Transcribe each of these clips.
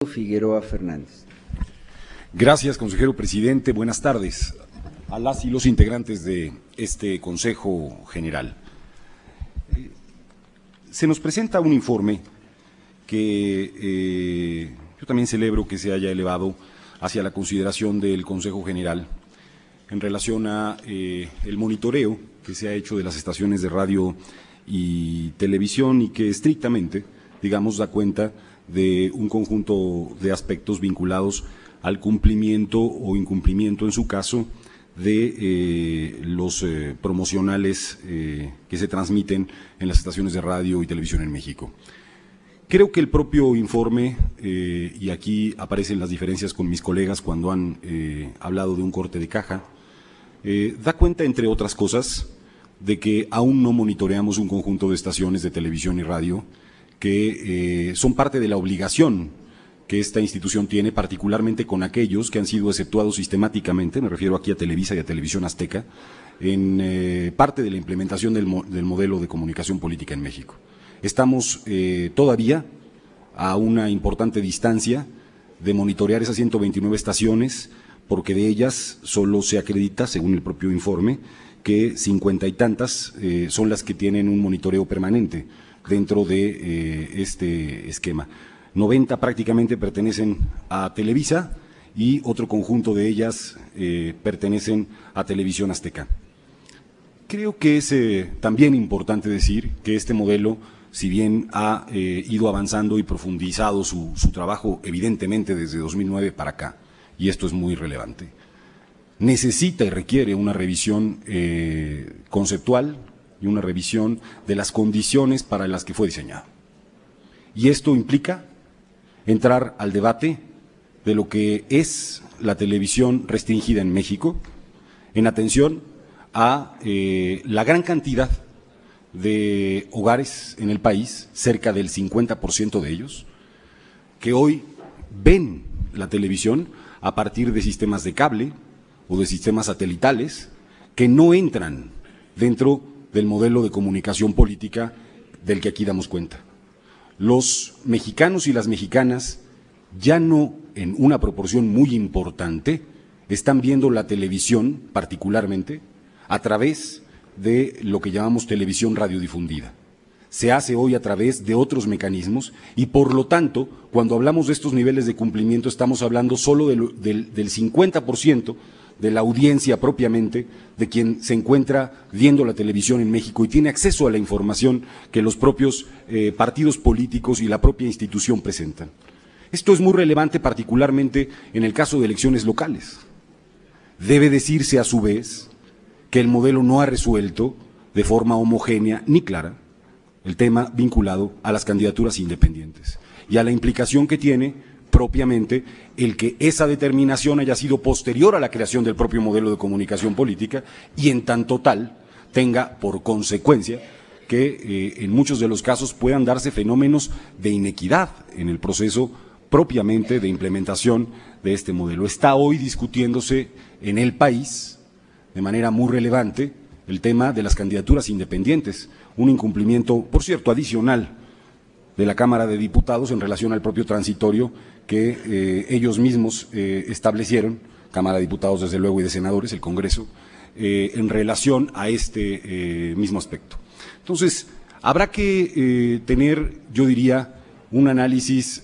Figueroa Fernández. Gracias, consejero presidente. Buenas tardes a las y los integrantes de este Consejo General. Se nos presenta un informe que yo también celebro que se haya elevado hacia la consideración del Consejo General en relación a el monitoreo que se ha hecho de las estaciones de radio y televisión y que estrictamente, digamos, da cuenta de un conjunto de aspectos vinculados al cumplimiento o incumplimiento, en su caso, de los promocionales que se transmiten en las estaciones de radio y televisión en México. Creo que el propio informe, y aquí aparecen las diferencias con mis colegas cuando han hablado de un corte de caja, da cuenta, entre otras cosas, de que aún no monitoreamos un conjunto de estaciones de televisión y radio que son parte de la obligación que esta institución tiene, particularmente con aquellos que han sido exceptuados sistemáticamente, me refiero aquí a Televisa y a Televisión Azteca, en parte de la implementación del modelo de comunicación política en México. Estamos todavía a una importante distancia de monitorear esas 129 estaciones, porque de ellas solo se acredita, según el propio informe, que 50 y tantas son las que tienen un monitoreo permanente dentro de este esquema. 90 prácticamente pertenecen a Televisa y otro conjunto de ellas pertenecen a Televisión Azteca. Creo que es también importante decir que este modelo, si bien ha ido avanzando y profundizado su trabajo evidentemente desde 2009 para acá, y esto es muy relevante, necesita y requiere una revisión conceptual y una revisión de las condiciones para las que fue diseñado. Y esto implica entrar al debate de lo que es la televisión restringida en México, en atención a la gran cantidad de hogares en el país, cerca del 50% de ellos, que hoy ven la televisión a partir de sistemas de cable o de sistemas satelitales que no entran dentro del modelo de comunicación política del que aquí damos cuenta. Los mexicanos y las mexicanas, ya no en una proporción muy importante, están viendo la televisión, particularmente, a través de lo que llamamos televisión radiodifundida. Se hace hoy a través de otros mecanismos y, por lo tanto, cuando hablamos de estos niveles de cumplimiento, estamos hablando solo del 50% de la audiencia propiamente, de quien se encuentra viendo la televisión en México y tiene acceso a la información que los propios partidos políticos y la propia institución presentan. Esto es muy relevante, particularmente en el caso de elecciones locales. Debe decirse a su vez que el modelo no ha resuelto de forma homogénea ni clara el tema vinculado a las candidaturas independientes y a la implicación que tiene propiamente el que esa determinación haya sido posterior a la creación del propio modelo de comunicación política y en tanto tal tenga por consecuencia que en muchos de los casos puedan darse fenómenos de inequidad en el proceso propiamente de implementación de este modelo. Está hoy discutiéndose en el país de manera muy relevante el tema de las candidaturas independientes, un incumplimiento, por cierto, adicional de la Cámara de Diputados en relación al propio transitorio que ellos mismos establecieron, Cámara de Diputados desde luego y de Senadores, el Congreso, en relación a este mismo aspecto. Entonces, habrá que tener, yo diría, un análisis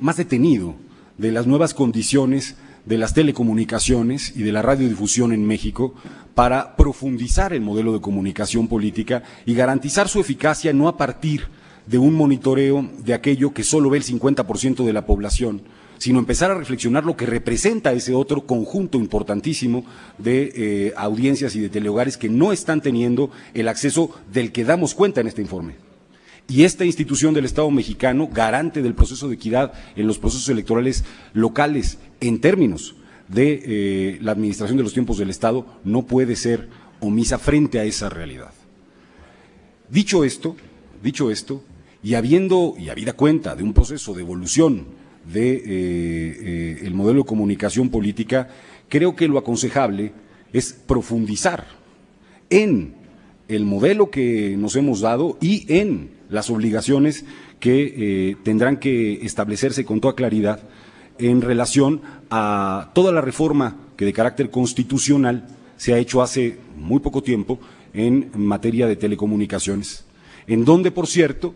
más detenido de las nuevas condiciones de las telecomunicaciones y de la radiodifusión en México para profundizar el modelo de comunicación política y garantizar su eficacia no a partir de un monitoreo de aquello que solo ve el 50% de la población, sino empezar a reflexionar lo que representa ese otro conjunto importantísimo de audiencias y de telehogares que no están teniendo el acceso del que damos cuenta en este informe. Y esta institución del Estado mexicano, garante del proceso de equidad en los procesos electorales locales, en términos de la administración de los tiempos del Estado, no puede ser omisa frente a esa realidad. Dicho esto, y habida cuenta de un proceso de evolución de el modelo de comunicación política, creo que lo aconsejable es profundizar en el modelo que nos hemos dado y en las obligaciones que tendrán que establecerse con toda claridad en relación a toda la reforma que de carácter constitucional se ha hecho hace muy poco tiempo en materia de telecomunicaciones, en donde, por cierto,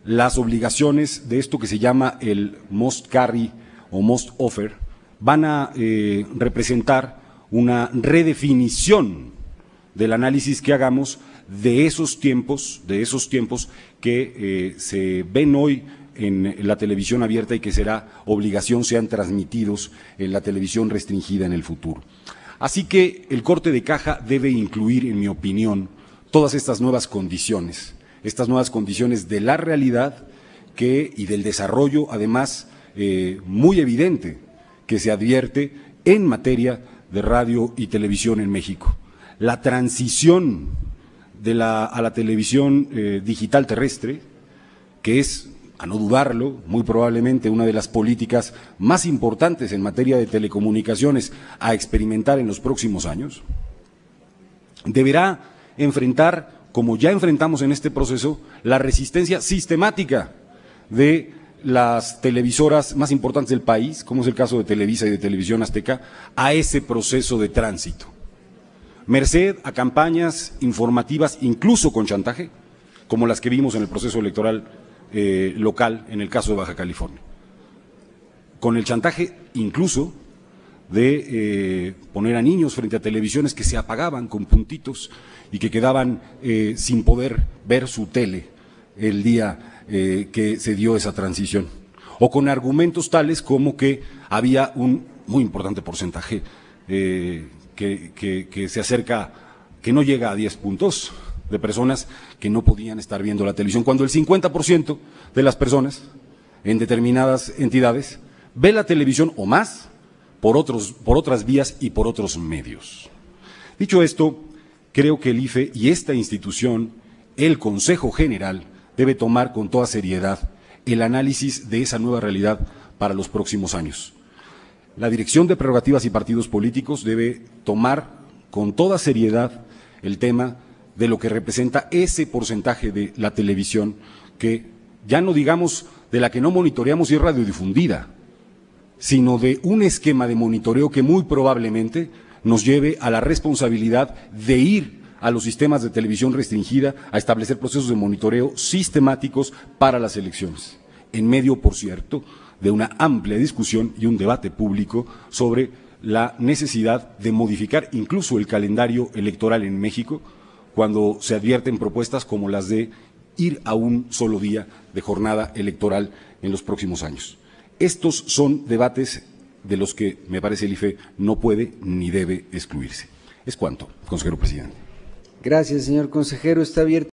las obligaciones de esto que se llama el must carry o must offer van a representar una redefinición del análisis que hagamos de esos tiempos que se ven hoy en la televisión abierta y que será obligación sean transmitidos en la televisión restringida en el futuro. Así que el corte de caja debe incluir, en mi opinión, todas estas nuevas condiciones de la realidad y del desarrollo, además, muy evidente que se advierte en materia de radio y televisión en México. La transición a la televisión digital terrestre, que es, a no dudarlo, muy probablemente una de las políticas más importantes en materia de telecomunicaciones a experimentar en los próximos años, deberá enfrentar, como ya enfrentamos en este proceso, la resistencia sistemática de las televisoras más importantes del país, como es el caso de Televisa y de Televisión Azteca, a ese proceso de tránsito. Merced a campañas informativas, incluso con chantaje, como las que vimos en el proceso electoral local en el caso de Baja California. Con el chantaje incluso de poner a niños frente a televisiones que se apagaban con puntitos y que quedaban sin poder ver su tele el día que se dio esa transición. O con argumentos tales como que había un muy importante porcentaje que se acerca, que no llega a 10 puntos de personas que no podían estar viendo la televisión, cuando el 50% de las personas en determinadas entidades ve la televisión o más por otras vías y por otros medios. Dicho esto, creo que el IFE y esta institución, el Consejo General, debe tomar con toda seriedad el análisis de esa nueva realidad para los próximos años. La Dirección de Prerrogativas y Partidos Políticos debe tomar con toda seriedad el tema de lo que representa ese porcentaje de la televisión que, ya no digamos de la que no monitoreamos y es radiodifundida, sino de un esquema de monitoreo que muy probablemente nos lleve a la responsabilidad de ir a los sistemas de televisión restringida a establecer procesos de monitoreo sistemáticos para las elecciones, en medio, por cierto, de una amplia discusión y un debate público sobre la necesidad de modificar incluso el calendario electoral en México cuando se advierten propuestas como las de ir a un solo día de jornada electoral en los próximos años. Estos son debates de los que, me parece, el IFE no puede ni debe excluirse. Es cuanto, consejero presidente. Gracias, señor consejero. Está abierto.